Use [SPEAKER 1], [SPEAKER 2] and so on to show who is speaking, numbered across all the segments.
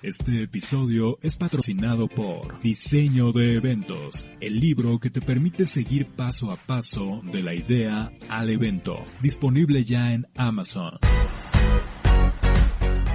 [SPEAKER 1] Este episodio es patrocinado por Diseño de Eventos, el libro que te permite seguir paso a paso de la idea al evento. Disponible ya en Amazon.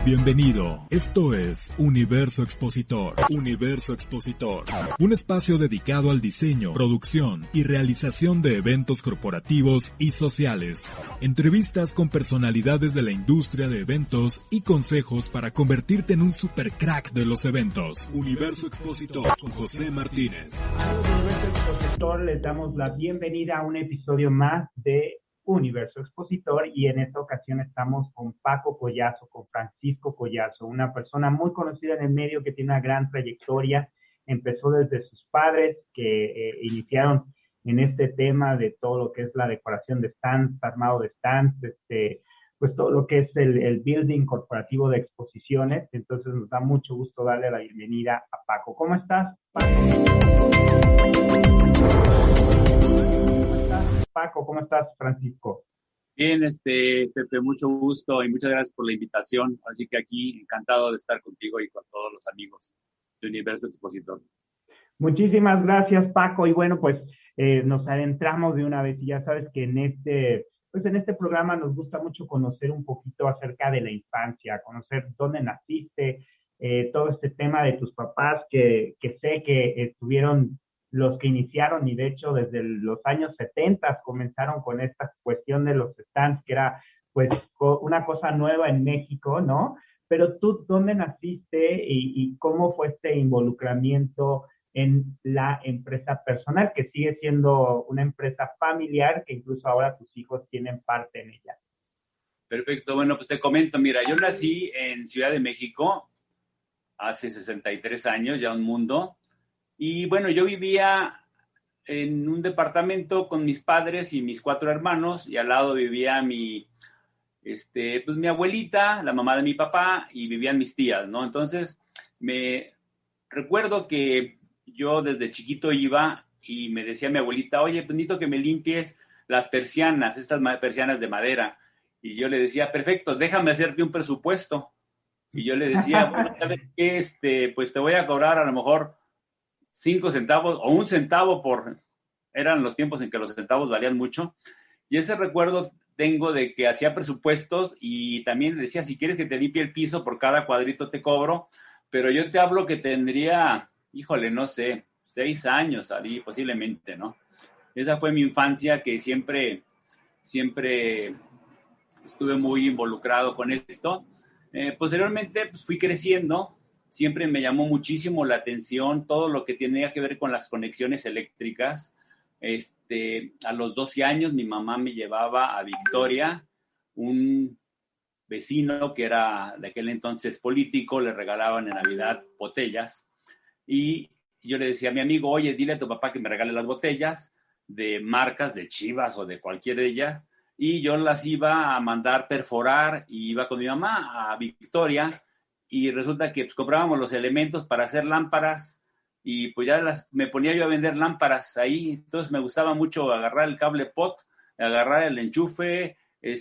[SPEAKER 1] Bienvenido, esto es Universo Expositor. Universo Expositor, un espacio dedicado al diseño, producción y realización de eventos corporativos y sociales. Entrevistas con personalidades de la industria de eventos y consejos para convertirte en un super crack de los eventos. Universo Expositor con José Martínez.
[SPEAKER 2] Universo Expositor, les damos la bienvenida a un episodio más de Universo Expositor, y en esta ocasión estamos con Paco Collazo, con Francisco Collazo, una persona muy conocida en el medio que tiene una gran trayectoria. Empezó desde sus padres que iniciaron en este tema de todo lo que es la decoración de stands, armado de stands, pues todo lo que es el building corporativo de exposiciones. Entonces nos da mucho gusto darle la bienvenida a Paco. ¿Cómo estás, Paco? Paco, ¿cómo estás, Francisco?
[SPEAKER 3] Bien, Pepe, mucho gusto y muchas gracias por la invitación. Así que aquí encantado de estar contigo y con todos los amigos de Universo Expositor.
[SPEAKER 2] Muchísimas gracias, Paco. Y bueno, pues nos adentramos de una vez, y ya sabes que en este programa nos gusta mucho conocer un poquito acerca de la infancia, conocer dónde naciste, todo este tema de tus papás que sé que estuvieron los que iniciaron, y de hecho desde los años 70 comenzaron con esta cuestión de los stands, que era pues una cosa nueva en México, ¿no? Pero tú, ¿dónde naciste y cómo fue este involucramiento en la empresa personal, que sigue siendo una empresa familiar, que incluso ahora tus hijos tienen parte en ella?
[SPEAKER 3] Perfecto, bueno, pues te comento, mira, yo nací en Ciudad de México hace 63 años, ya un mundo. Y bueno, yo vivía en un departamento con mis padres y mis 4 hermanos, y al lado vivía mi abuelita, la mamá de mi papá, y vivían mis tías, ¿no? Entonces, me recuerdo que yo desde chiquito iba y me decía mi abuelita, oye, pues necesito que me limpies las persianas, estas persianas de madera. Y yo le decía, perfecto, déjame hacerte un presupuesto. Y yo le decía, bueno, ¿sabes qué? Pues te voy a cobrar a lo mejor 5 centavos o 1 centavo eran los tiempos en que los centavos valían mucho. Y ese recuerdo tengo de que hacía presupuestos, y también decía, si quieres que te limpie el piso, por cada cuadrito te cobro. Pero yo te hablo que tendría, no sé, 6 años, ahí posiblemente, ¿no? Esa fue mi infancia, que siempre estuve muy involucrado con esto. Posteriormente pues, fui creciendo. Siempre me llamó muchísimo la atención todo lo que tenía que ver con las conexiones eléctricas. A los 12 años mi mamá me llevaba a Victoria, un vecino que era de aquel entonces político, le regalaban en Navidad botellas, y yo le decía a mi amigo, oye, dile a tu papá que me regale las botellas de marcas de Chivas o de cualquier de ellas, y yo las iba a mandar perforar, y iba con mi mamá a Victoria. Y resulta que pues, comprábamos los elementos para hacer lámparas, y pues ya me ponía yo a vender lámparas ahí. Entonces me gustaba mucho agarrar el cable pot, agarrar el enchufe,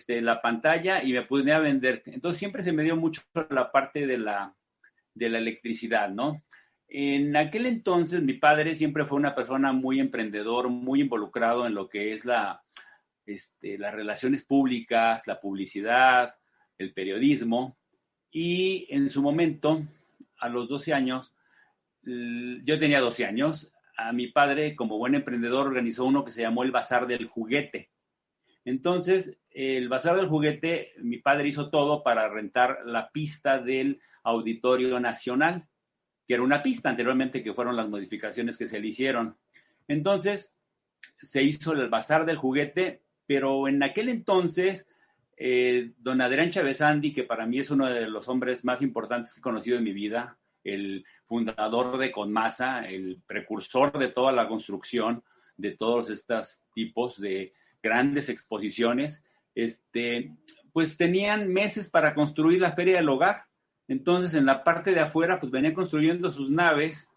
[SPEAKER 3] la pantalla, y me ponía a vender. Entonces siempre se me dio mucho la parte de la electricidad, ¿no? En aquel entonces mi padre siempre fue una persona muy emprendedor, muy involucrado en lo que es las relaciones públicas, la publicidad, el periodismo. Y en su momento, a los 12 años, yo tenía 12 años, a mi padre, como buen emprendedor, organizó uno que se llamó el Bazar del Juguete. Entonces, el Bazar del Juguete, mi padre hizo todo para rentar la pista del Auditorio Nacional, que era una pista anteriormente, que fueron las modificaciones que se le hicieron. Entonces, se hizo el Bazar del Juguete, pero en aquel entonces don Adrián Chavezandi, que para mí es uno de los hombres más importantes que he conocido en mi vida, el fundador de Conmasa, el precursor de toda la construcción de todos estos tipos de grandes exposiciones, pues tenían meses para construir la Feria del Hogar. Entonces, en la parte de afuera, pues venían construyendo sus naves,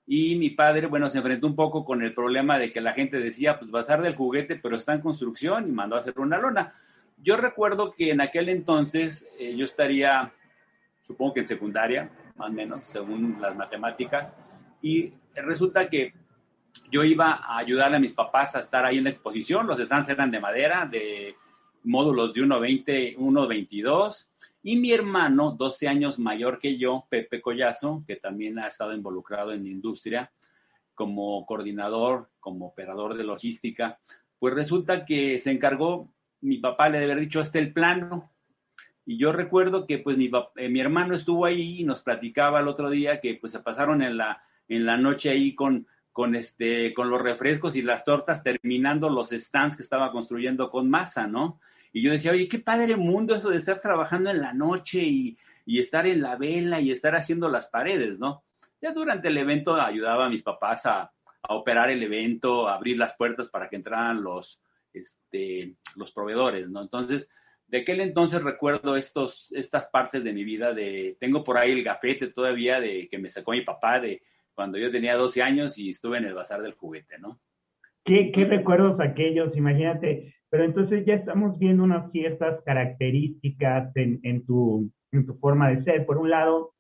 [SPEAKER 3] y mi padre, bueno, se enfrentó un poco con el problema de que la gente decía, pues Bazar del Juguete, pero está en construcción, y mandó a hacer una lona. Yo recuerdo que en aquel entonces yo estaría, supongo que en secundaria, más o menos, según las matemáticas. Y resulta que yo iba a ayudarle a mis papás a estar ahí en la exposición. Los stands eran de madera, de módulos de 1.20, 1.22. Y mi hermano, 12 años mayor que yo, Pepe Collazo, que también ha estado involucrado en la industria como coordinador, como operador de logística, pues resulta que se encargó, mi papá le debe haber dicho, el plano. Y yo recuerdo que pues mi hermano estuvo ahí y nos platicaba el otro día que pues se pasaron en la noche ahí con los refrescos y las tortas, terminando los stands que estaba construyendo con masa, ¿no? Y yo decía, oye, qué padre mundo eso de estar trabajando en la noche y estar en la vela y estar haciendo las paredes, ¿no? Ya durante el evento ayudaba a mis papás a operar el evento, a abrir las puertas para que entraran los proveedores, ¿no? Entonces, de aquel entonces recuerdo estas partes de mi vida. Tengo por ahí el gafete todavía que me sacó mi papá de cuando yo tenía 12 años y estuve en el Bazar del Juguete, ¿no?
[SPEAKER 2] ¿Qué recuerdos aquellos? Imagínate, pero entonces ya estamos viendo unas ciertas características en tu forma de ser. Por un lado,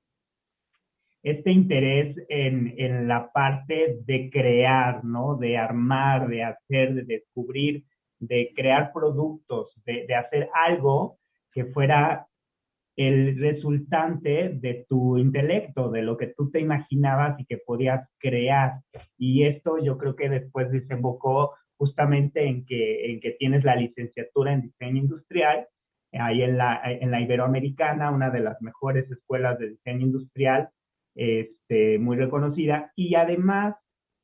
[SPEAKER 2] este interés en la parte de crear, ¿no? De armar, de hacer, de descubrir, de crear productos, de hacer algo que fuera el resultante de tu intelecto, de lo que tú te imaginabas y que podías crear. Y esto yo creo que después desembocó justamente en que tienes la licenciatura en diseño industrial, ahí en la Iberoamericana, una de las mejores escuelas de diseño industrial, muy reconocida. Y además,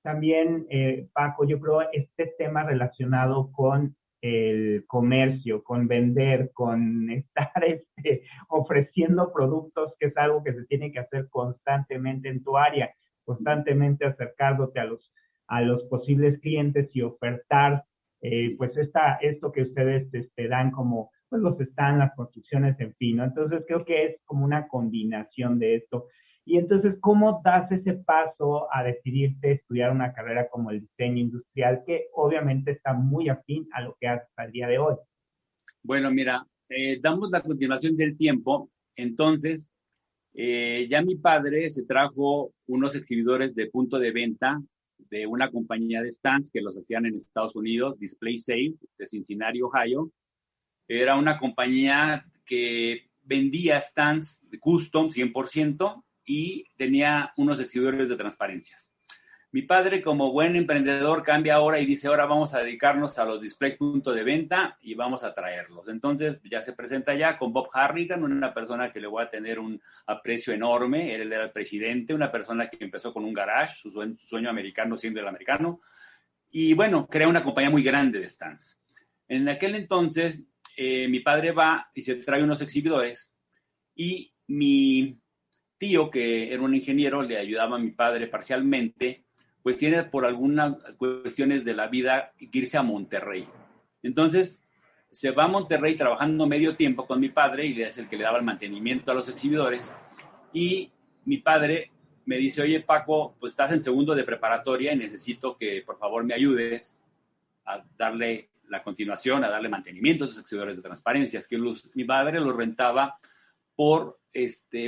[SPEAKER 2] también, Paco, yo creo este tema relacionado con el comercio, con vender, con estar ofreciendo productos, que es algo que se tiene que hacer constantemente en tu área, constantemente acercándote a los posibles clientes y ofertar, pues esto que ustedes dan como, pues los están, las construcciones, en fin, ¿no? Entonces creo que es como una combinación de esto. Y entonces, ¿cómo das ese paso a decidirte estudiar una carrera como el diseño industrial, que obviamente está muy afín a lo que haces al día de hoy?
[SPEAKER 3] Bueno, mira, damos la continuación del tiempo. Entonces, ya mi padre se trajo unos exhibidores de punto de venta de una compañía de stands que los hacían en Estados Unidos, Display Safe, de Cincinnati, Ohio. Era una compañía que vendía stands de custom 100%, y tenía unos exhibidores de transparencias. Mi padre, como buen emprendedor, cambia ahora y dice, ahora vamos a dedicarnos a los displays punto de venta y vamos a traerlos. Entonces, ya se presenta ya con Bob Harrigan, una persona que le voy a tener un aprecio enorme. Él era el presidente, una persona que empezó con un garage, su sueño americano siendo el americano. Y bueno, crea una compañía muy grande de stands. En aquel entonces, mi padre va y se trae unos exhibidores, y mi tío, que era un ingeniero, le ayudaba a mi padre parcialmente, pues tiene por algunas cuestiones de la vida que irse a Monterrey. Entonces, se va a Monterrey trabajando medio tiempo con mi padre, y es el que le daba el mantenimiento a los exhibidores. Y mi padre me dice, oye, Paco, pues estás en segundo de preparatoria y necesito que por favor me ayudes a darle la continuación, a darle mantenimiento a esos exhibidores de transparencias, que mi padre los rentaba por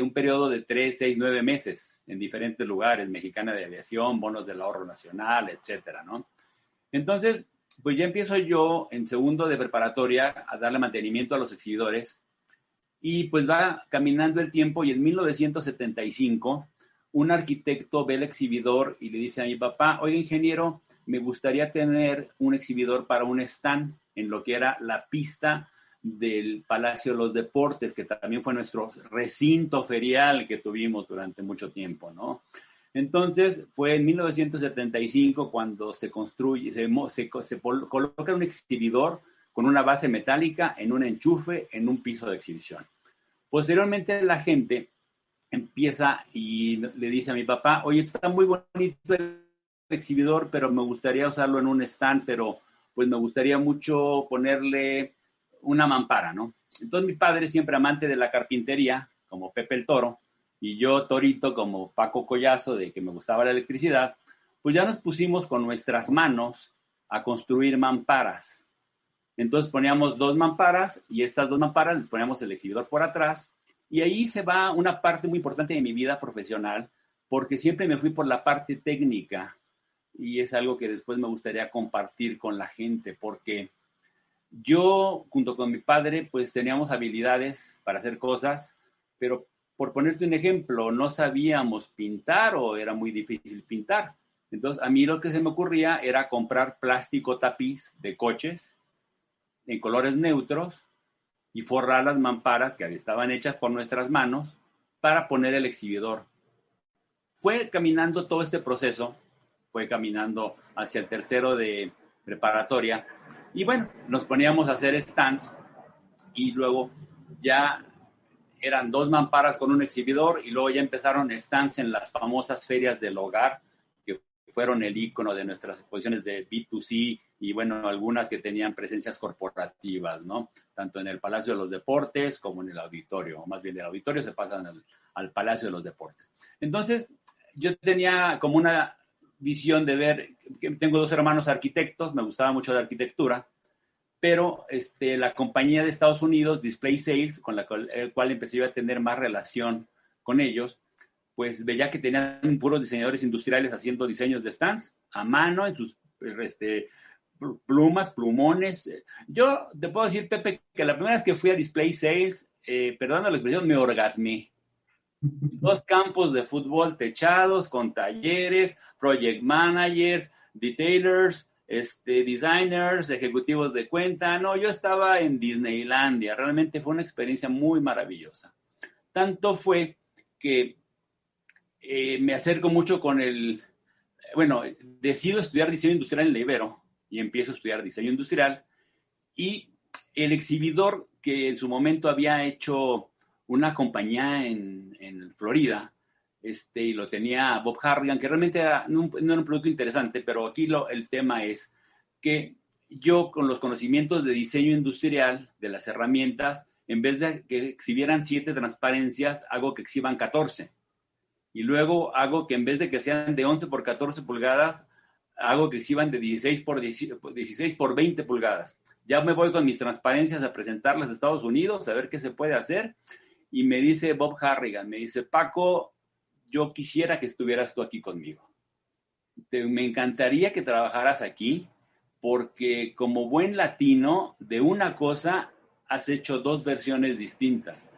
[SPEAKER 3] un periodo de 3, 6, 9 meses en diferentes lugares, Mexicana de Aviación, Bonos del Ahorro Nacional, etcétera, ¿no? Entonces, pues ya empiezo yo en segundo de preparatoria a darle mantenimiento a los exhibidores, y pues va caminando el tiempo, y en 1975 un arquitecto ve el exhibidor y le dice a mi papá, oye, ingeniero, me gustaría tener un exhibidor para un stand en lo que era la pista del Palacio de los Deportes, que también fue nuestro recinto ferial que tuvimos durante mucho tiempo, ¿no? Entonces, fue en 1975 cuando se construye, se coloca un exhibidor con una base metálica en un enchufe en un piso de exhibición. Posteriormente, la gente empieza y le dice a mi papá, oye, está muy bonito el exhibidor, pero me gustaría usarlo en un stand, pero pues me gustaría mucho ponerle una mampara, ¿no? Entonces mi padre, siempre amante de la carpintería, como Pepe el Toro, y yo, Torito, como Paco Collazo, de que me gustaba la electricidad, pues ya nos pusimos con nuestras manos a construir mamparas. Entonces poníamos 2 mamparas, y estas 2 mamparas les poníamos el exhibidor por atrás, Y ahí se va una parte muy importante de mi vida profesional, porque siempre me fui por la parte técnica y es algo que después me gustaría compartir con la gente, porque yo, junto con mi padre, pues teníamos habilidades para hacer cosas, pero por ponerte un ejemplo, no sabíamos pintar o era muy difícil pintar. Entonces, a mí lo que se me ocurría era comprar plástico tapiz de coches en colores neutros y forrar las mamparas que estaban hechas por nuestras manos para poner el exhibidor. Fue caminando todo este proceso, fue caminando hacia el tercero de preparatoria y bueno, nos poníamos a hacer stands y luego ya eran 2 mamparas con un exhibidor y luego ya empezaron stands en las famosas ferias del hogar, que fueron el ícono de nuestras exposiciones de B2C y bueno, algunas que tenían presencias corporativas, ¿no? Tanto en el Palacio de los Deportes como en el auditorio, o más bien del auditorio se pasan al Palacio de los Deportes. Entonces, yo tenía como una visión de ver, que tengo 2 hermanos arquitectos, me gustaba mucho la arquitectura, pero la compañía de Estados Unidos, Display Sales, con la cual empecé yo a tener más relación con ellos, pues veía que tenían puros diseñadores industriales haciendo diseños de stands a mano en sus plumas, plumones. Yo te puedo decir, Pepe, que la primera vez que fui a Display Sales, perdón la expresión, me orgasmé. 2 campos de fútbol techados con talleres, project managers, detailers, designers, ejecutivos de cuenta. No, yo estaba en Disneylandia. Realmente fue una experiencia muy maravillosa. Tanto fue que me acerco mucho con decido estudiar diseño industrial en la Ibero y empiezo a estudiar diseño industrial y el exhibidor que en su momento había hecho una compañía en Florida, y lo tenía Bob Harrigan, que realmente no era un producto interesante, pero aquí el tema es que yo con los conocimientos de diseño industrial, de las herramientas, en vez de que exhibieran 7 transparencias, hago que exhiban 14. Y luego hago que en vez de que sean de 11 por 14 pulgadas, hago que exhiban de 16 por 20 pulgadas. Ya me voy con mis transparencias a presentarlas a Estados Unidos, a ver qué se puede hacer. Y me dice Bob Harrigan, me dice, Paco, yo quisiera que estuvieras tú aquí conmigo. Me encantaría que trabajaras aquí, porque como buen latino, de una cosa has hecho 2 versiones distintas.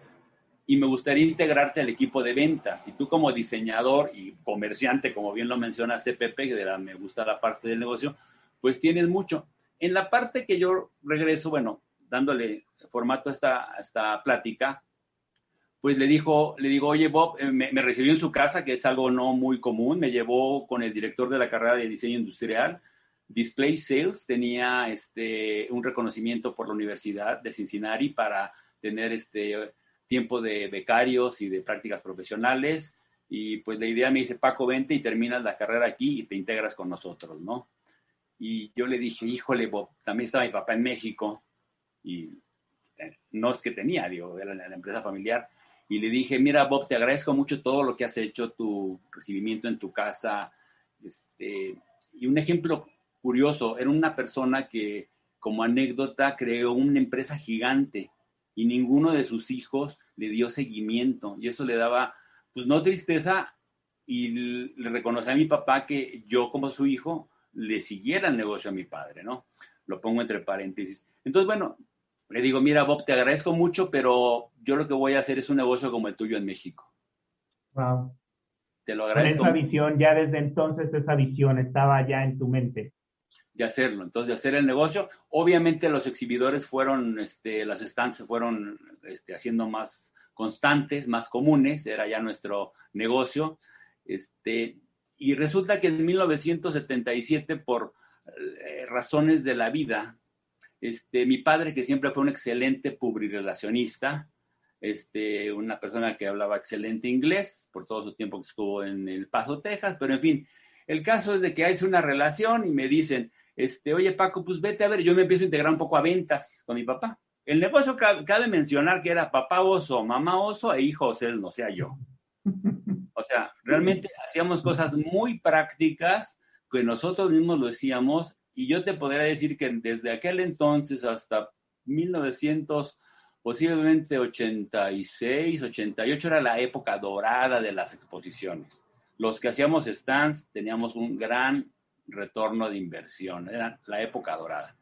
[SPEAKER 3] Y me gustaría integrarte al equipo de ventas. Y tú como diseñador y comerciante, como bien lo mencionaste, Pepe, me gusta la parte del negocio, pues tienes mucho. En la parte que yo regreso, bueno, dándole formato a esta plática, pues le digo, oye, Bob, me recibió en su casa, que es algo no muy común, me llevó con el director de la carrera de diseño industrial. Display Sales tenía un reconocimiento por la Universidad de Cincinnati para tener tiempo de becarios y de prácticas profesionales, y pues la idea me dice, Paco, vente y terminas la carrera aquí y te integras con nosotros, ¿no? Y yo le dije, híjole, Bob, también estaba mi papá en México, y no es que tenía, era la empresa familiar, y le dije, mira, Bob, te agradezco mucho todo lo que has hecho, tu recibimiento en tu casa, y un ejemplo curioso, era una persona que, como anécdota, creó una empresa gigante, y ninguno de sus hijos le dio seguimiento, y eso le daba, pues no tristeza, y le reconocí a mi papá que yo como su hijo le siguiera el negocio a mi padre, ¿no? Lo pongo entre paréntesis. Entonces, bueno, le digo, mira, Bob, te agradezco mucho, pero yo lo que voy a hacer es un negocio como el tuyo en México.
[SPEAKER 2] Wow.
[SPEAKER 3] Te lo agradezco.
[SPEAKER 2] Con esa visión, ya desde entonces esa visión estaba ya en tu mente.
[SPEAKER 3] De hacerlo, entonces de hacer el negocio. Obviamente los exhibidores fueron, las stands se fueron haciendo más constantes, más comunes, era ya nuestro negocio. Y resulta que en 1977, por razones de la vida, mi padre, que siempre fue un excelente publirelacionista, una persona que hablaba excelente inglés por todo su tiempo que estuvo en El Paso, Texas, pero en fin, el caso es de que hay una relación y me dicen, oye, Paco, pues vete a ver, yo me empiezo a integrar un poco a ventas con mi papá. El negocio cabe mencionar que era papá oso, mamá oso e hijo osesno, o sea, yo. O sea, realmente hacíamos cosas muy prácticas que nosotros mismos lo decíamos, y yo te podría decir que desde aquel entonces hasta 1980 posiblemente 86, 88 era la época dorada de las exposiciones. Los que hacíamos stands teníamos un gran retorno de inversión, era la época dorada.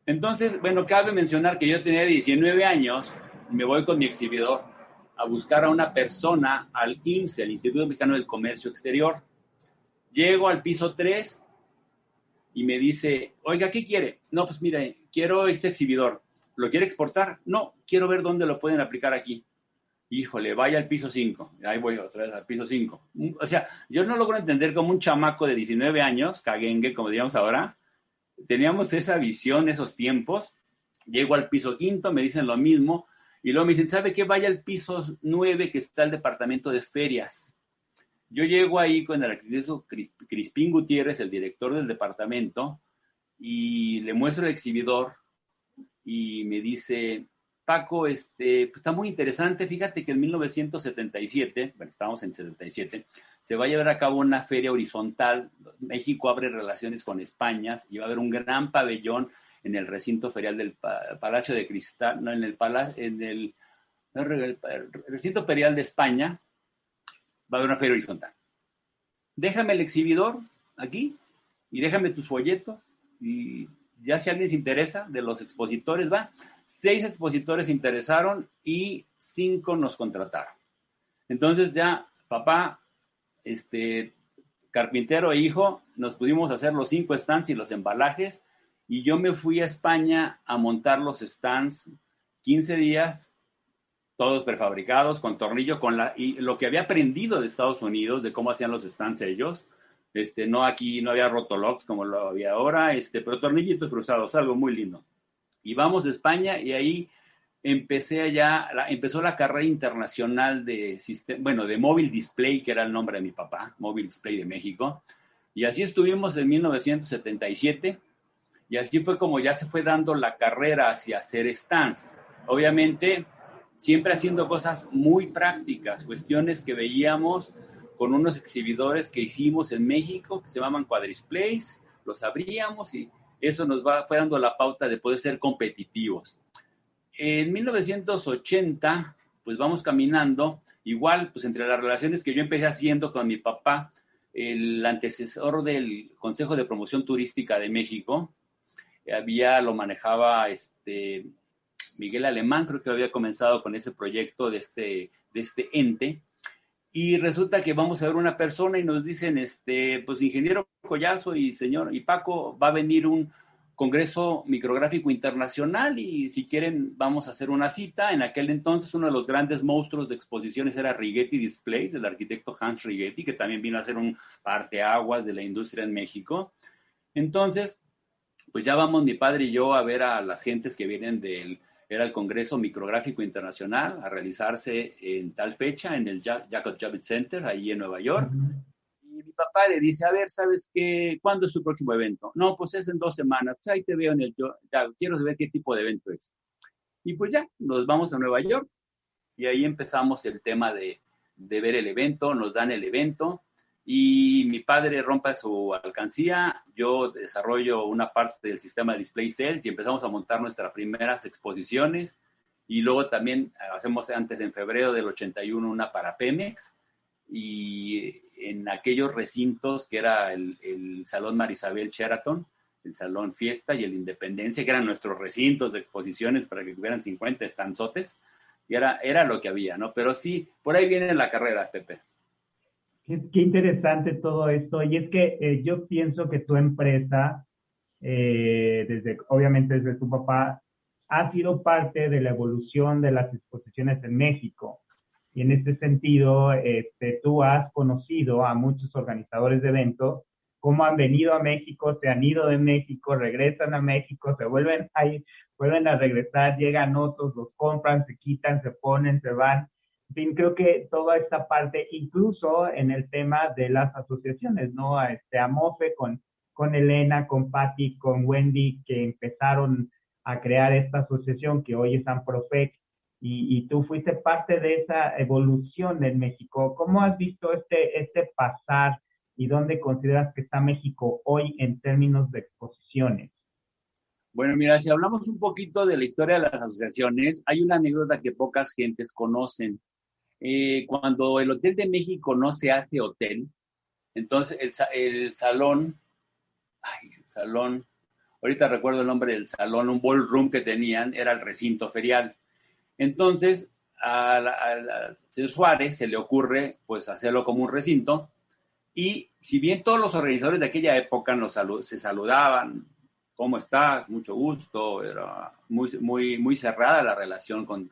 [SPEAKER 3] Entonces, bueno, cabe mencionar que yo tenía 19 años, me voy con mi exhibidor a buscar a una persona al IMSS, el Instituto Mexicano del Comercio Exterior. Llego al piso 3 y me dice, oiga, ¿qué quiere? No, pues mire, quiero este exhibidor. ¿Lo quiere exportar? No, quiero ver dónde lo pueden aplicar aquí. Híjole, vaya al piso 5. Ahí voy otra vez al piso 5. O sea, yo no logro entender cómo un chamaco de 19 años, caguengue, como diríamos ahora, teníamos esa visión, esos tiempos. Llego al piso 5, me dicen lo mismo, y luego me dicen, ¿sabe qué? Vaya al piso 9, que está el departamento de ferias. Yo llego ahí con el arquitecto Crispín Gutiérrez, el director del departamento, y le muestro el exhibidor, y me dice, Paco, pues está muy interesante, fíjate que en 1977, bueno, estamos en 77, se va a llevar a cabo una feria horizontal. México abre relaciones con España y va a haber un gran pabellón en el recinto ferial del Palacio de Cristal, no, en el recinto ferial de España, va a haber una feria horizontal. Déjame el exhibidor aquí y déjame tus folletos y ya si alguien se interesa de los expositores, va. 6 expositores se interesaron y 5 nos contrataron. Entonces ya papá, carpintero e hijo, nos pudimos hacer los 5 stands y los embalajes, y yo me fui a España a montar los stands 15 días, todos prefabricados, con tornillo, y lo que había aprendido de Estados Unidos, de cómo hacían los stands ellos. Aquí no había rotologs como lo había ahora, pero tornillitos cruzados, algo muy lindo. Y vamos a España, y ahí empezó la carrera internacional de Móvil Display, que era el nombre de mi papá, Móvil Display de México. Y así estuvimos en 1977, y así fue como ya se fue dando la carrera hacia hacer stands. Obviamente, siempre haciendo cosas muy prácticas, cuestiones que veíamos con unos exhibidores que hicimos en México, que se llamaban Quadrisplays, los abríamos y eso fue dando la pauta de poder ser competitivos. En 1980, pues vamos caminando, igual, pues entre las relaciones que yo empecé haciendo con mi papá, el antecesor del Consejo de Promoción Turística de México, lo manejaba Miguel Alemán, creo que había comenzado con ese proyecto de este ente, y resulta que vamos a ver una persona y nos dicen, pues ingeniero Collazo y Paco, va a venir un Congreso Micrográfico Internacional y si quieren vamos a hacer una cita. En aquel entonces uno de los grandes monstruos de exposiciones era Righetti Displays, el arquitecto Hans Righetti, que también vino a hacer un parteaguas de la industria en México. Entonces, pues ya vamos mi padre y yo a ver a las gentes que vienen era el Congreso Micrográfico Internacional, a realizarse en tal fecha en el Jacob Javits Center, ahí en Nueva York. Y mi papá le dice, a ver, ¿sabes qué? ¿Cuándo es tu próximo evento? No, pues es en 2 semanas. Pues ahí te veo quiero saber qué tipo de evento es. Y pues ya, nos vamos a Nueva York y ahí empezamos el tema de ver el evento, nos dan el evento y mi padre rompe su alcancía, yo desarrollo una parte del sistema de Display Cell y empezamos a montar nuestras primeras exposiciones y luego también hacemos antes en febrero del 81 una para Pemex y en aquellos recintos que era el Salón Marisabel Sheraton, el Salón Fiesta y el Independencia, que eran nuestros recintos de exposiciones para que tuvieran 50 estanzotes, y era lo que había, ¿no? Pero sí, por ahí viene la carrera, Pepe.
[SPEAKER 2] Qué interesante todo esto. Y es que yo pienso que tu empresa, obviamente desde tu papá, ha sido parte de la evolución de las exposiciones en México. Y en este sentido, tú has conocido a muchos organizadores de eventos, cómo han venido a México, se han ido de México, regresan a México, se vuelven a regresar, llegan otros, los compran, se quitan, se ponen, se van. En fin, creo que toda esta parte, incluso en el tema de las asociaciones, ¿no? A MOFE con Elena, con Patti, con Wendy, que empezaron a crear esta asociación que hoy es AMPROFEC, y tú fuiste parte de esa evolución en México. ¿Cómo has visto este pasar y dónde consideras que está México hoy en términos de exposiciones?
[SPEAKER 3] Bueno, mira, si hablamos un poquito de la historia de las asociaciones, hay una anécdota que pocas gentes conocen. Cuando el Hotel de México no se hace hotel, entonces el salón, salón, ahorita recuerdo el nombre del salón, un ballroom que tenían, era el recinto ferial. Entonces, al señor Suárez se le ocurre, pues, hacerlo como un recinto, y si bien todos los organizadores de aquella época se saludaban, ¿cómo estás? Mucho gusto, era muy cerrada la relación con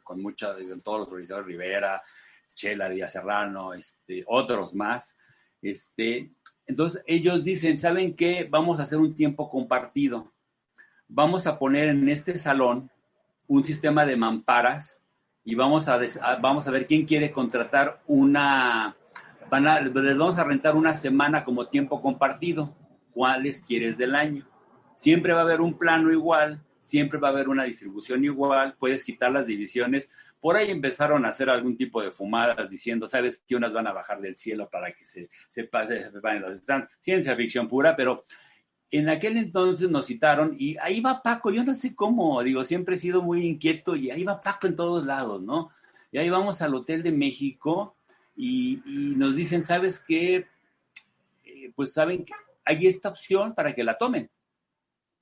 [SPEAKER 3] todos los organizadores, Rivera, Chela Díaz Serrano, otros más, entonces ellos dicen, ¿saben qué? Vamos a hacer un tiempo compartido. Vamos a poner en este salón un sistema de mamparas y vamos a ver quién quiere contratar les vamos a rentar una semana como tiempo compartido. ¿Cuáles quieres del año? Siempre va a haber un plano igual, siempre va a haber una distribución igual, puedes quitar las divisiones. Por ahí empezaron a hacer algún tipo de fumadas diciendo, ¿sabes qué? Unas van a bajar del cielo para que se van en los stands. Ciencia ficción pura, pero en aquel entonces nos citaron y ahí va Paco, yo no sé cómo, digo, siempre he sido muy inquieto y ahí va Paco en todos lados, ¿no? Y ahí vamos al Hotel de México y nos dicen, ¿sabes qué? Pues saben que hay esta opción para que la tomen.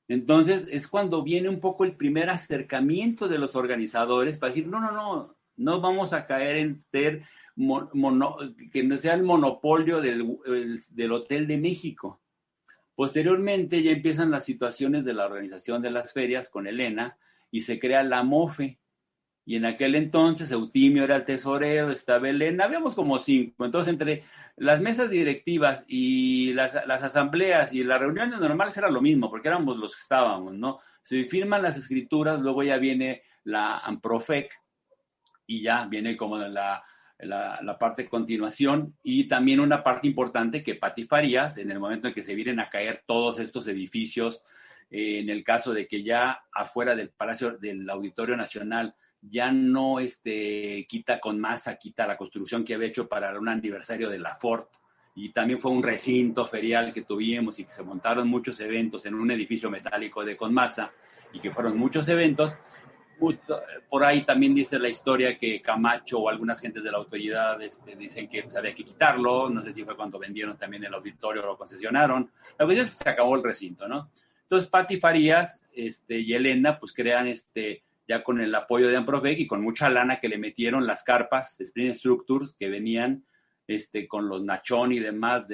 [SPEAKER 3] Entonces es cuando viene un poco el primer acercamiento de los organizadores para decir, no vamos a caer en ser que no sea el monopolio del Hotel de México. Posteriormente ya empiezan las situaciones de la organización de las ferias con Elena y se crea la MOFE. Y en aquel entonces Eutimio era el tesorero, estaba Elena, habíamos como 5. Entonces entre las mesas directivas y las asambleas y las reuniones normales era lo mismo, porque éramos los que estábamos, ¿no? Se firman las escrituras, luego ya viene la AMPROFEC y ya viene como la parte de continuación y también una parte importante que Pati Farías, en el momento en que se vienen a caer todos estos edificios, en el caso de que ya afuera del Palacio del Auditorio Nacional ya no quita la construcción que había hecho para un aniversario de la Ford, y también fue un recinto ferial que tuvimos y que se montaron muchos eventos en un edificio metálico de Conmasa y que fueron muchos eventos. Por ahí también dice la historia que Camacho o algunas gentes de la autoridad dicen que pues, había que quitarlo, no sé si fue cuando vendieron también el auditorio o lo concesionaron. La cuestión es que se acabó el recinto, ¿no? Entonces Pati Farías y Elena pues crean ya con el apoyo de Amprofec y con mucha lana que le metieron las carpas de Sprint Structures que venían con los Nachón y demás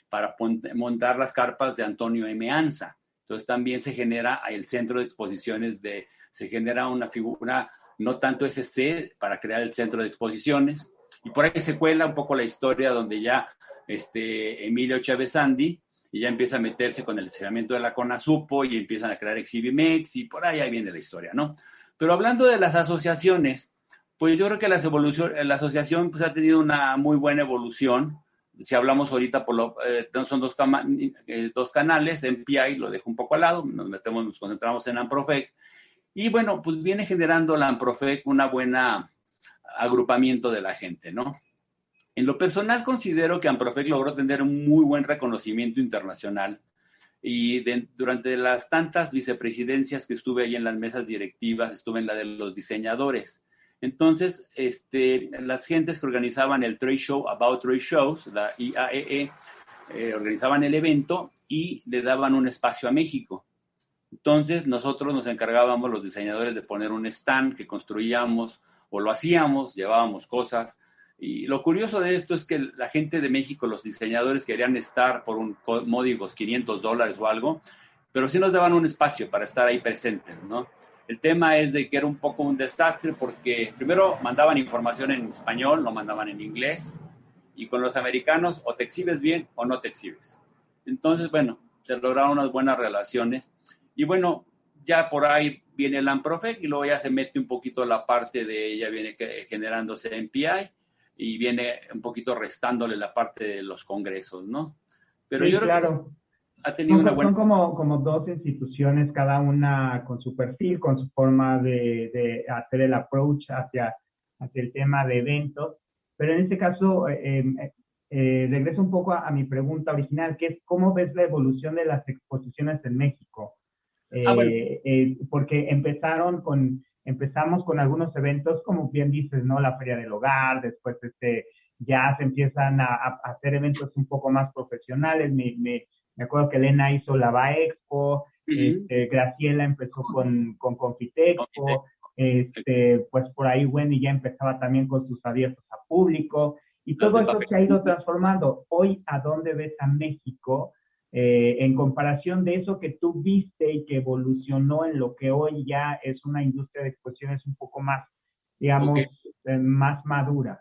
[SPEAKER 3] para montar las carpas de Antonio M. Anza. Entonces también se genera el centro de exposiciones se genera una figura, no tanto SC, para crear el centro de exposiciones. Y por ahí se cuela un poco la historia donde ya Emilio Chávez Andy y ya empieza a meterse con el licenciamiento de la CONASUPO y empiezan a crear Exhibimex y por ahí viene la historia, ¿no? Pero hablando de las asociaciones, pues yo creo que la asociación pues, ha tenido una muy buena evolución. Si hablamos ahorita, son dos canales, MPI lo dejo un poco al lado, nos concentramos en Amprofec. Y bueno, pues viene generando la Amprofec una buena agrupamiento de la gente, ¿no? En lo personal considero que Amprofec logró tener un muy buen reconocimiento internacional y durante las tantas vicepresidencias que estuve ahí en las mesas directivas, estuve en la de los diseñadores. Entonces, las gentes que organizaban el Trade Show About Trade Shows, la IAEE, organizaban el evento y le daban un espacio a México. Entonces, nosotros nos encargábamos, los diseñadores, de poner un stand que construíamos o lo hacíamos, llevábamos cosas. Y lo curioso de esto es que la gente de México, los diseñadores, querían estar por un módicos $500 o algo, pero sí nos daban un espacio para estar ahí presentes, ¿no? El tema es de que era un poco un desastre porque primero mandaban información en español, no mandaban en inglés, y con los americanos o te exhibes bien o no te exhibes. Entonces, bueno, se lograron unas buenas relaciones. Y bueno, ya por ahí viene el Amprofec y luego ya se mete un poquito la parte ya viene generándose MPI y viene un poquito restándole la parte de los congresos, ¿no? Pero
[SPEAKER 2] sí,
[SPEAKER 3] yo creo
[SPEAKER 2] claro.
[SPEAKER 3] que ha tenido una buena...
[SPEAKER 2] Son como dos instituciones, cada una con su perfil, con su forma de hacer el approach hacia el tema de eventos. Pero en este caso, regreso un poco a mi pregunta original, que es ¿cómo ves la evolución de las exposiciones en México?
[SPEAKER 3] Bueno.
[SPEAKER 2] Porque empezamos con algunos eventos, como bien dices, ¿no? La Feria del Hogar, después ya se empiezan a hacer eventos un poco más profesionales. Me acuerdo que Elena hizo la Baexpo,
[SPEAKER 3] Uh-huh.
[SPEAKER 2] Graciela empezó con Confitexpo, pues por ahí Wendy ya empezaba también con sus abiertos a público, y
[SPEAKER 3] Las
[SPEAKER 2] todo
[SPEAKER 3] de
[SPEAKER 2] eso
[SPEAKER 3] papel.
[SPEAKER 2] se ha ido transformando. Hoy, ¿a dónde ves a México en comparación de eso que tú viste y que evolucionó en lo que hoy ya es una industria de exposiciones un poco más,
[SPEAKER 3] Ok.
[SPEAKER 2] digamos, más madura?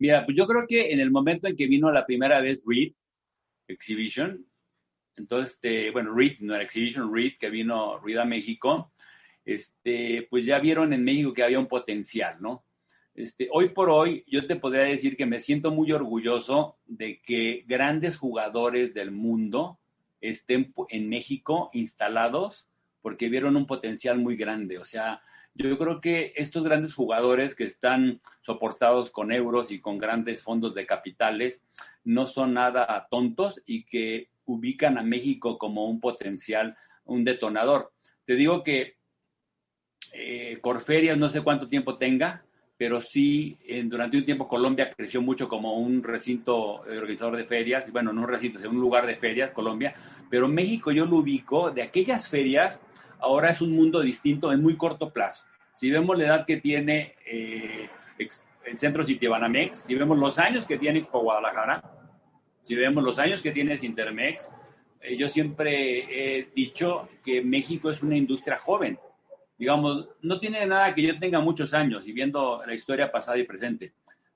[SPEAKER 3] Mira, pues yo creo que en el momento en que vino la primera vez Reed Exhibition, entonces, bueno, Reed, no era Exhibition, Reed, que vino Reed a México, pues ya vieron en México que había un potencial, ¿no? Hoy por hoy, yo te podría decir que me siento muy orgulloso de que grandes jugadores del mundo estén en México instalados porque vieron un potencial muy grande. O sea, yo creo que estos grandes jugadores que están soportados con euros y con grandes fondos de capitales no son nada tontos y que ubican a México como un potencial, un detonador. Te digo que Corferias no sé cuánto tiempo tenga, pero sí, durante un tiempo Colombia creció mucho como un recinto organizador de ferias, bueno, no un recinto, sino un lugar de ferias, Colombia, pero México yo lo ubico, de aquellas ferias, ahora es un mundo distinto en muy corto plazo. Si vemos la edad que tiene el Centro Citibanamex, si vemos los años que tiene Expo Guadalajara, si vemos los años que tiene Intermex, yo siempre he dicho que México es una industria joven. Digamos, no tiene nada que yo tenga muchos años y viendo la historia pasada y presente,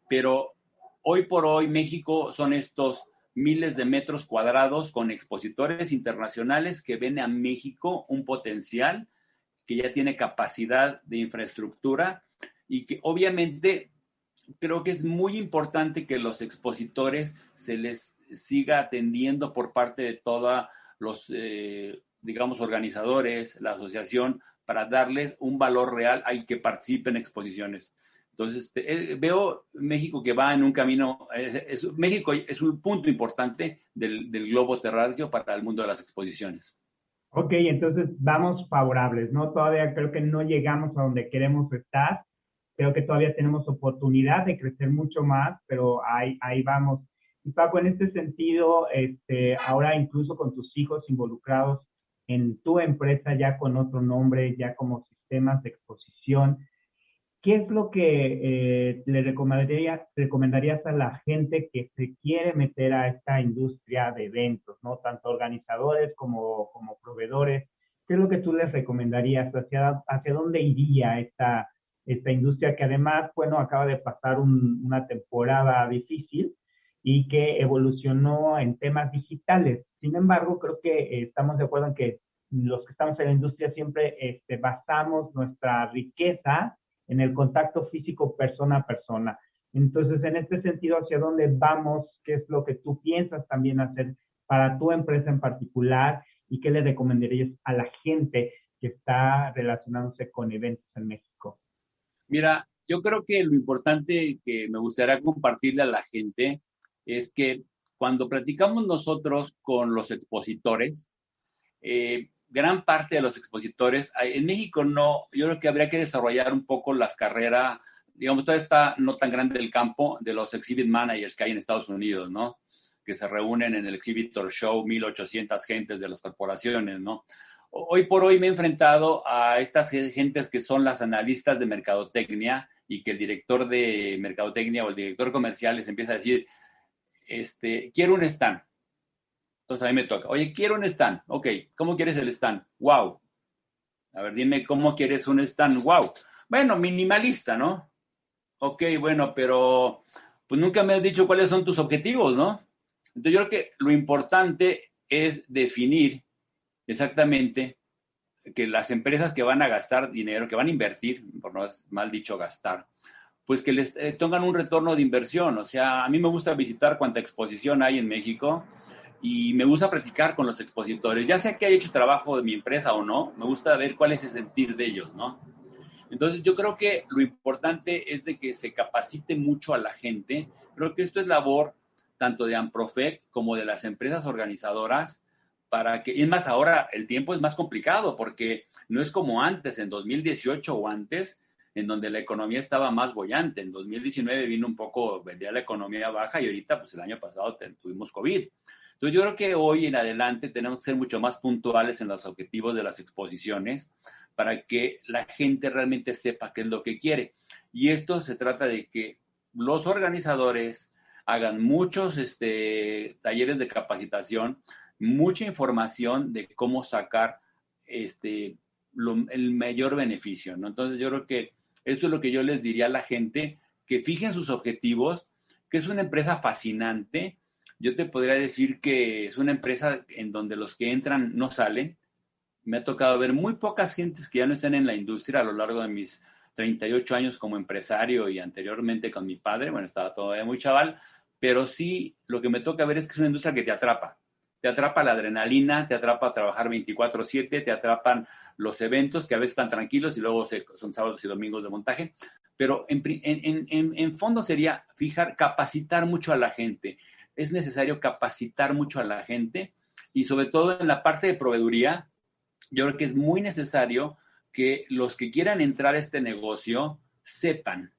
[SPEAKER 3] pero hoy por hoy México son estos miles de metros cuadrados con expositores internacionales que ven a México un potencial que ya tiene capacidad de infraestructura y que obviamente creo que es muy importante que los expositores se les siga atendiendo por parte de todos los, digamos, organizadores, la asociación, para darles un valor real a que participen en exposiciones. Entonces, veo México que va en un camino, México es un punto importante del globo terráqueo para el mundo de las exposiciones.
[SPEAKER 2] Ok, entonces vamos favorables, ¿no? Todavía creo que no llegamos a donde queremos estar. Creo que todavía tenemos oportunidad de crecer mucho más, pero ahí vamos. Y Paco, en este sentido, ahora incluso con tus hijos involucrados en tu empresa ya con otro nombre, ya como sistemas de exposición, ¿qué es lo que le recomendarías a la gente que se quiere meter a esta industria de eventos, ¿no? Tanto organizadores como proveedores. ¿Qué es lo que tú les recomendarías? ¿Hacia dónde iría esta industria que además, bueno, acaba de pasar una temporada difícil y que evolucionó en temas digitales? Sin embargo, creo que estamos de acuerdo en que los que estamos en la industria siempre basamos nuestra riqueza en el contacto físico persona a persona. Entonces, en este sentido, ¿hacia dónde vamos? ¿Qué es lo que tú piensas también hacer para tu empresa en particular? ¿Y qué le recomendarías a la gente que está relacionándose con eventos en México?
[SPEAKER 3] Mira, yo creo que lo importante que me gustaría compartirle a la gente es que cuando platicamos nosotros con los expositores, gran parte de los expositores, en México no, yo creo que habría que desarrollar un poco las carreras, digamos, todavía está no tan grande el campo de los exhibit managers que hay en Estados Unidos, ¿no? Que se reúnen en el Exhibitor Show, 1,800 gentes de las corporaciones, ¿no? Hoy por hoy me he enfrentado a estas gentes que son las analistas de mercadotecnia y que el director de mercadotecnia o el director comercial les empieza a decir, quiero un stand. Entonces a mí me toca, oye, quiero un stand. Ok, ¿cómo quieres el stand? Wow. A ver, dime cómo quieres un stand. Wow. Bueno, minimalista, ¿no? Ok, bueno, pero pues nunca me has dicho cuáles son tus objetivos, ¿no? Entonces yo creo que lo importante es definir exactamente que las empresas que van a gastar dinero, que van a invertir, por no es mal dicho gastar, pues que les tengan un retorno de inversión. O sea, a mí me gusta visitar cuánta exposición hay en México y me gusta practicar con los expositores. Ya sea que haya hecho trabajo de mi empresa o no, me gusta ver cuál es el sentir de ellos, ¿no? Entonces yo creo que lo importante es de que se capacite mucho a la gente. Creo que esto es labor tanto de Amprofec como de las empresas organizadoras para que, y es más, ahora el tiempo es más complicado porque no es como antes, en 2018 o antes, en donde la economía estaba más boyante. En 2019 vino un poco, vendría la economía baja y ahorita, pues el año pasado tuvimos COVID. Entonces yo creo que hoy en adelante tenemos que ser mucho más puntuales en los objetivos de las exposiciones para que la gente realmente sepa qué es lo que quiere. Y esto se trata de que los organizadores hagan muchos talleres de capacitación, mucha información de cómo sacar el mayor beneficio, ¿no? Entonces yo creo que esto es lo que yo les diría a la gente, que fijen sus objetivos, que es una empresa fascinante. Yo te podría decir que es una empresa en donde los que entran no salen. Me ha tocado ver muy pocas gentes que ya no están en la industria a lo largo de mis 38 años como empresario y anteriormente con mi padre. Bueno, estaba todavía muy chaval, pero sí lo que me toca ver es que es una industria que te atrapa. Te atrapa la adrenalina, te atrapa trabajar 24/7, te atrapan los eventos que a veces están tranquilos y luego son sábados y domingos de montaje. Pero en fondo sería capacitar mucho a la gente. Es necesario capacitar mucho a la gente y sobre todo en la parte de proveeduría, yo creo que es muy necesario que los que quieran entrar a este negocio sepan,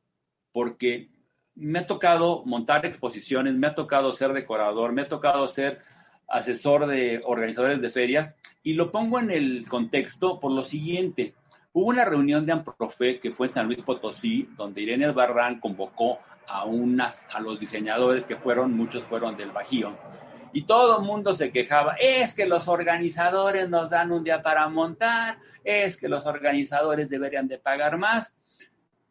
[SPEAKER 3] porque me ha tocado montar exposiciones, me ha tocado ser decorador, me ha tocado ser asesor de organizadores de ferias, y lo pongo en el contexto por lo siguiente. Hubo una reunión de Amprofe que fue en San Luis Potosí, donde Irene Albarrán convocó a los diseñadores muchos fueron del Bajío, y todo el mundo se quejaba, es que los organizadores nos dan un día para montar, es que los organizadores deberían de pagar más.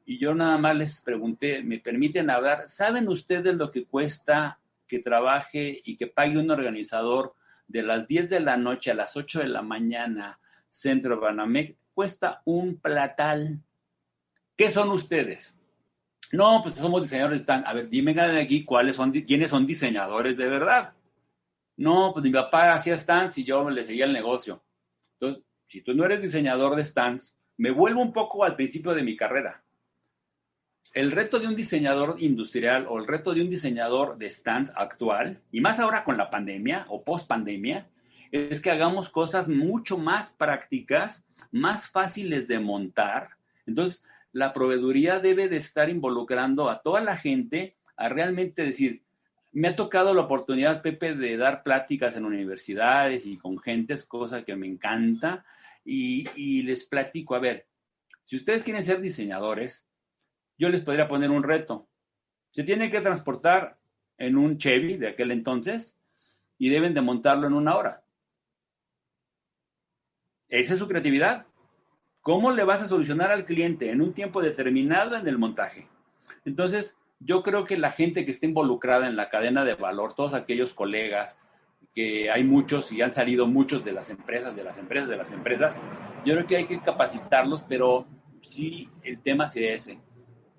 [SPEAKER 3] Y yo nada más les pregunté, ¿me permiten hablar? ¿Saben ustedes lo que cuesta que trabaje y que pague un organizador de las 10 de la noche a las 8 de la mañana, Centro Banamex? Cuesta un platal. ¿Qué son ustedes? No, pues somos diseñadores de stand. A ver, dime de aquí quiénes son diseñadores de verdad. No, pues mi papá hacía stands y yo le seguía el negocio. Entonces, si tú no eres diseñador de stands, me vuelvo un poco al principio de mi carrera. El reto de un diseñador industrial o el reto de un diseñador de stands actual, y más ahora con la pandemia o post pandemia, es que hagamos cosas mucho más prácticas, más fáciles de montar. Entonces, la proveeduría debe de estar involucrando a toda la gente a realmente decir, me ha tocado la oportunidad, Pepe, de dar pláticas en universidades y con gentes, cosa que me encanta, y les platico, a ver, si ustedes quieren ser diseñadores, yo les podría poner un reto. Se tienen que transportar en un Chevy de aquel entonces y deben de montarlo en 1 hora. Esa es su creatividad. ¿Cómo le vas a solucionar al cliente en un tiempo determinado en el montaje? Entonces, yo creo que la gente que está involucrada en la cadena de valor, todos aquellos colegas, que hay muchos y han salido muchos de las empresas, yo creo que hay que capacitarlos, pero sí el tema sería ese.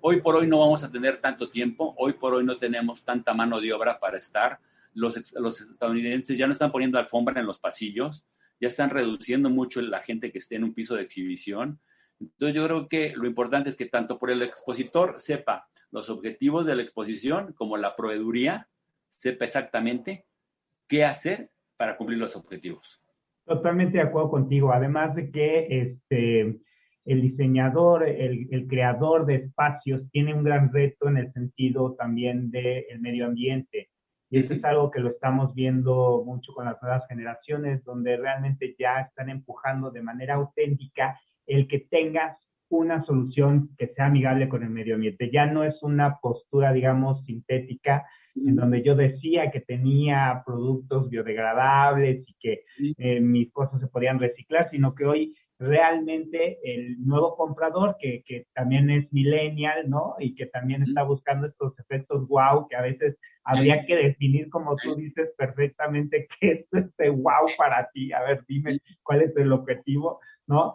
[SPEAKER 3] Hoy por hoy no vamos a tener tanto tiempo, hoy por hoy no tenemos tanta mano de obra para estar. Los estadounidenses ya no están poniendo alfombra en los pasillos, ya están reduciendo mucho la gente que esté en un piso de exhibición. Entonces yo creo que lo importante es que tanto por el expositor sepa los objetivos de la exposición como la proveeduría sepa exactamente qué hacer para cumplir los objetivos.
[SPEAKER 2] Totalmente de acuerdo contigo. Además de que el diseñador, el creador de espacios tiene un gran reto en el sentido también del medio ambiente. Y esto es algo que lo estamos viendo mucho con las nuevas generaciones, donde realmente ya están empujando de manera auténtica el que tengas una solución que sea amigable con el medio ambiente. Ya no es una postura, digamos, sintética, en donde yo decía que tenía productos biodegradables y que mis cosas se podían reciclar, sino que hoy realmente el nuevo comprador, que también es millennial, ¿no? Y que también está buscando estos efectos wow, que a veces habría que definir, como tú dices perfectamente, qué es wow para ti. A ver, dime cuál es el objetivo, ¿no?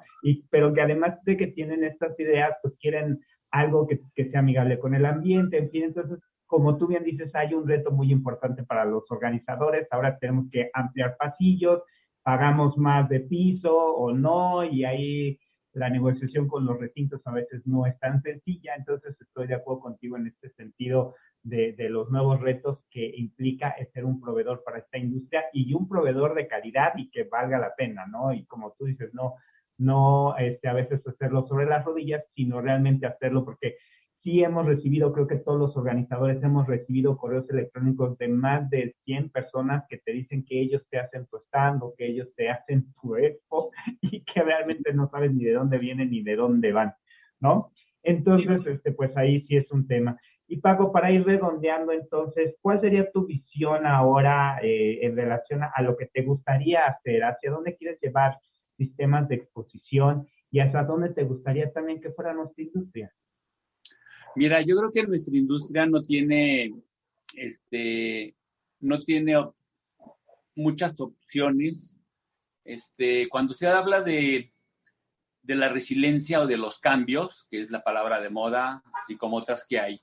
[SPEAKER 2] Pero que además de que tienen estas ideas, pues quieren algo que sea amigable con el ambiente, en fin. Entonces, como tú bien dices, hay un reto muy importante para los organizadores. Ahora tenemos que ampliar pasillos, pagamos más de piso o no, y ahí la negociación con los recintos a veces no es tan sencilla, entonces estoy de acuerdo contigo en este sentido de los nuevos retos que implica ser un proveedor para esta industria y un proveedor de calidad y que valga la pena, ¿no? Y como tú dices, no a veces hacerlo sobre las rodillas, sino realmente hacerlo porque sí hemos recibido, creo que todos los organizadores hemos recibido correos electrónicos de más de 100 personas que te dicen que ellos te hacen tu stand o que ellos te hacen tu expo y que realmente no sabes ni de dónde vienen ni de dónde van, ¿no? Entonces, pues ahí sí es un tema. Y Paco, para ir redondeando entonces, ¿cuál sería tu visión ahora en relación a lo que te gustaría hacer? ¿Hacia dónde quieres llevar sistemas de exposición y hacia dónde te gustaría también que fuera nuestra industria?
[SPEAKER 3] Mira, yo creo que nuestra industria no tiene muchas opciones. Cuando se habla de la resiliencia o de los cambios, que es la palabra de moda, así como otras que hay,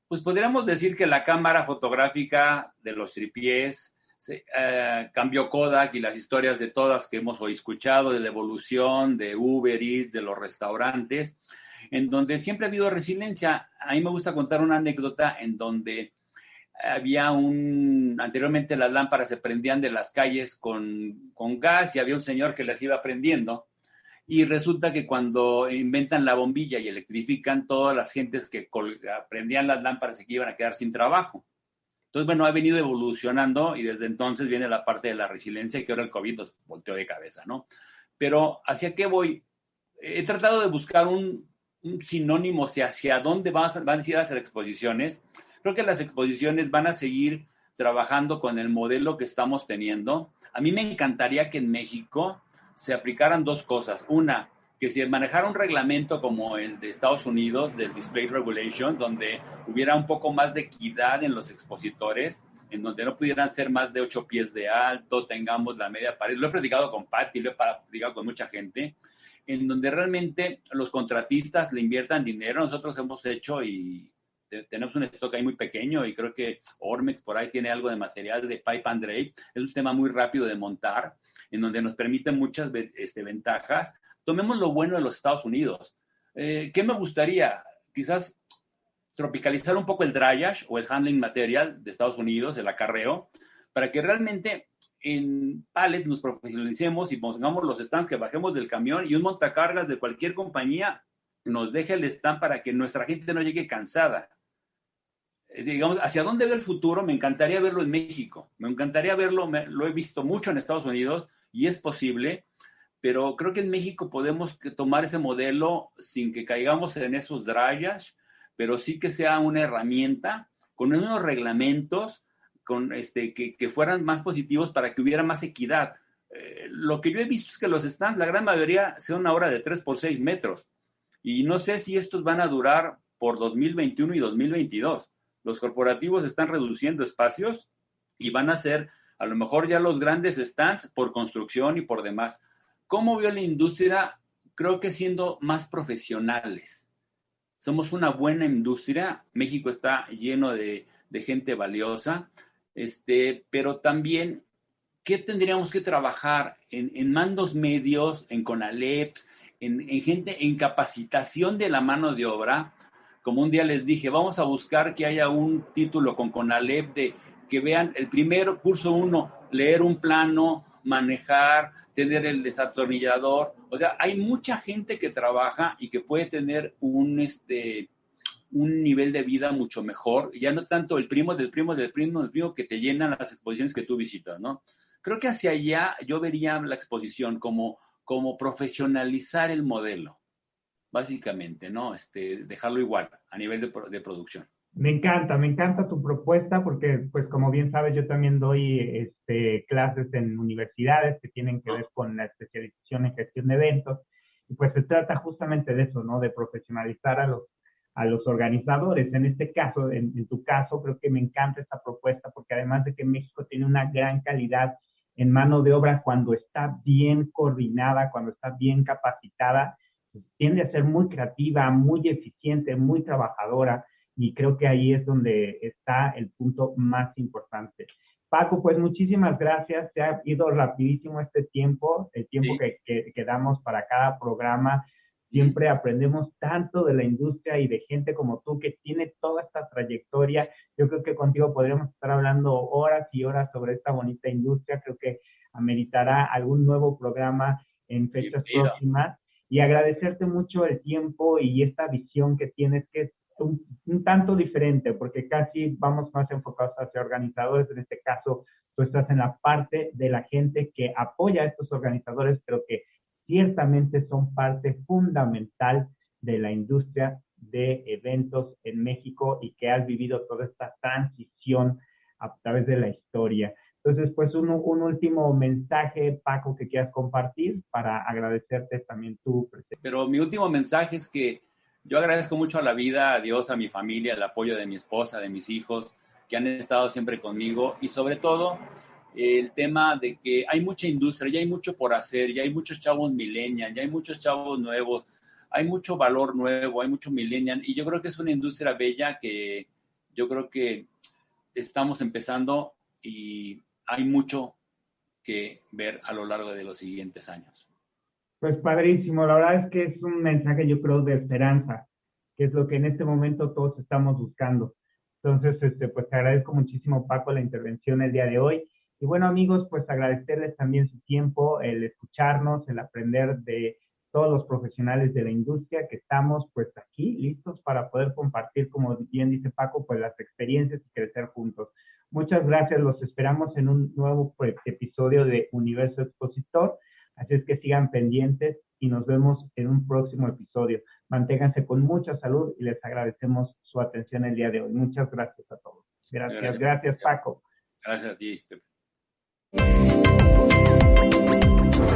[SPEAKER 3] pues podríamos decir que la cámara fotográfica de los tripiés cambió Kodak y las historias de todas que hemos hoy escuchado, de la evolución, de Uber Eats, de los restaurantes, en donde siempre ha habido resiliencia. A mí me gusta contar una anécdota en donde anteriormente las lámparas se prendían de las calles con gas y había un señor que las iba prendiendo. Y resulta que cuando inventan la bombilla y electrifican, todas las gentes que prendían las lámparas se iban a quedar sin trabajo. Entonces, bueno, ha venido evolucionando y desde entonces viene la parte de la resiliencia y que ahora el COVID nos volteó de cabeza, ¿no? Pero ¿hacia qué voy? He tratado de buscar un sinónimo hacia dónde van a ir las exposiciones. Creo que las exposiciones van a seguir trabajando con el modelo que estamos teniendo. A mí me encantaría que en México se aplicaran dos cosas. Una, que se manejara un reglamento como el de Estados Unidos, del Display Regulation, donde hubiera un poco más de equidad en los expositores, en donde no pudieran ser más de 8 pies de alto, tengamos la media pared. Lo he platicado con Patty, lo he platicado con mucha gente, en donde realmente los contratistas le inviertan dinero. Nosotros hemos hecho y tenemos un stock ahí muy pequeño y creo que Ormex por ahí tiene algo de material de pipe and drape. Es un sistema muy rápido de montar, en donde nos permite muchas ventajas. Tomemos lo bueno de los Estados Unidos. ¿Qué me gustaría? Quizás tropicalizar un poco el dryage o el handling material de Estados Unidos, el acarreo, para que realmente en pallet nos profesionalicemos y pongamos los stands, que bajemos del camión y un montacargas de cualquier compañía nos deje el stand para que nuestra gente no llegue cansada. Digamos, ¿hacia dónde ve el futuro? Me encantaría verlo en México. Me encantaría verlo, lo he visto mucho en Estados Unidos y es posible, pero creo que en México podemos tomar ese modelo sin que caigamos en esos dryage, pero sí que sea una herramienta con unos reglamentos que fueran más positivos para que hubiera más equidad. Lo que yo he visto es que los stands, la gran mayoría, son una hora de 3 por 6 metros. Y no sé si estos van a durar por 2021 y 2022. Los corporativos están reduciendo espacios y van a ser a lo mejor ya los grandes stands por construcción y por demás. ¿Cómo veo la industria? Creo que siendo más profesionales. Somos una buena industria. México está lleno de gente valiosa, pero también, ¿qué tendríamos que trabajar en mandos medios, en CONALEPS, en gente, en capacitación de la mano de obra? Como un día les dije, vamos a buscar que haya un título con CONALEP de que vean el primer curso 1, leer un plano, manejar, tener el desatornillador. O sea, hay mucha gente que trabaja y que puede tener un nivel de vida mucho mejor. Ya no tanto el primo del primo del primo del primo que te llenan las exposiciones que tú visitas, ¿no? Creo que hacia allá yo vería la exposición como profesionalizar el modelo, básicamente, ¿no? Dejarlo igual a nivel de producción.
[SPEAKER 2] Me encanta tu propuesta porque, pues, como bien sabes, yo también doy clases en universidades que tienen que ver con la especialización en gestión de eventos y pues se trata justamente de eso, ¿no? De profesionalizar a los organizadores. En este caso, en tu caso, creo que me encanta esta propuesta porque además de que México tiene una gran calidad en mano de obra cuando está bien coordinada, cuando está bien capacitada, tiende a ser muy creativa, muy eficiente, muy trabajadora. Y creo que ahí es donde está el punto más importante. Paco, pues muchísimas gracias. Se ha ido rapidísimo este tiempo, el tiempo
[SPEAKER 3] Sí.
[SPEAKER 2] que damos para cada programa. Siempre aprendemos tanto de la industria y de gente como tú que tiene toda esta trayectoria. Yo creo que contigo podríamos estar hablando horas y horas sobre esta bonita industria. Creo que ameritará algún nuevo programa en fechas
[SPEAKER 3] Bienvenido.
[SPEAKER 2] próximas. Y agradecerte mucho el tiempo y esta visión que tienes, que es un tanto diferente, porque casi vamos más enfocados hacia organizadores. En este caso, tú estás en la parte de la gente que apoya a estos organizadores, pero que ciertamente son parte fundamental de la industria de eventos en México y que has vivido toda esta transición a través de la historia. Entonces, pues un último mensaje, Paco, que quieras compartir para agradecerte también tu presencia.
[SPEAKER 3] Pero mi último mensaje es que yo agradezco mucho a la vida, a Dios, a mi familia, el apoyo de mi esposa, de mis hijos, que han estado siempre conmigo, y sobre todo el tema de que hay mucha industria, ya hay mucho por hacer, ya hay muchos chavos millennials, ya hay muchos chavos nuevos, hay mucho valor nuevo, hay mucho millennial, y yo creo que es una industria bella que yo creo que estamos empezando y hay mucho que ver a lo largo de los siguientes años.
[SPEAKER 2] Pues padrísimo, la verdad es que es un mensaje, yo creo, de esperanza, que es lo que en este momento todos estamos buscando. Entonces, pues te agradezco muchísimo, Paco, la intervención el día de hoy. Y bueno, amigos, pues agradecerles también su tiempo, el escucharnos, el aprender de todos los profesionales de la industria que estamos pues aquí listos para poder compartir, como bien dice Paco, pues las experiencias y crecer juntos. Muchas gracias, los esperamos en un nuevo episodio de Universo Expositor. Así es que sigan pendientes y nos vemos en un próximo episodio. Manténganse con mucha salud y les agradecemos su atención el día de hoy. Muchas gracias a todos. Gracias, Paco.
[SPEAKER 3] Gracias a ti, Pepe.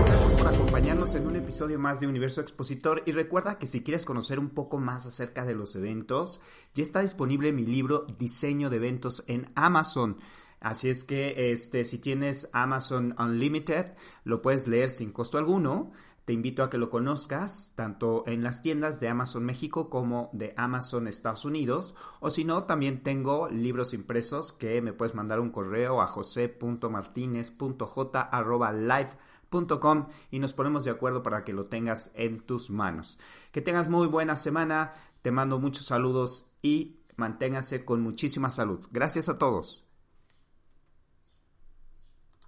[SPEAKER 4] Gracias por acompañarnos en un episodio más de Universo Expositor, y recuerda que si quieres conocer un poco más acerca de los eventos, ya está disponible mi libro Diseño de Eventos en Amazon. Así es que si tienes Amazon Unlimited, lo puedes leer sin costo alguno. Te invito a que lo conozcas tanto en las tiendas de Amazon México como de Amazon Estados Unidos, o si no, también tengo libros impresos que me puedes mandar un correo a jose.martinez.j@live.com y nos ponemos de acuerdo para que lo tengas en tus manos. Que tengas muy buena semana, te mando muchos saludos y manténganse con muchísima salud. Gracias a todos.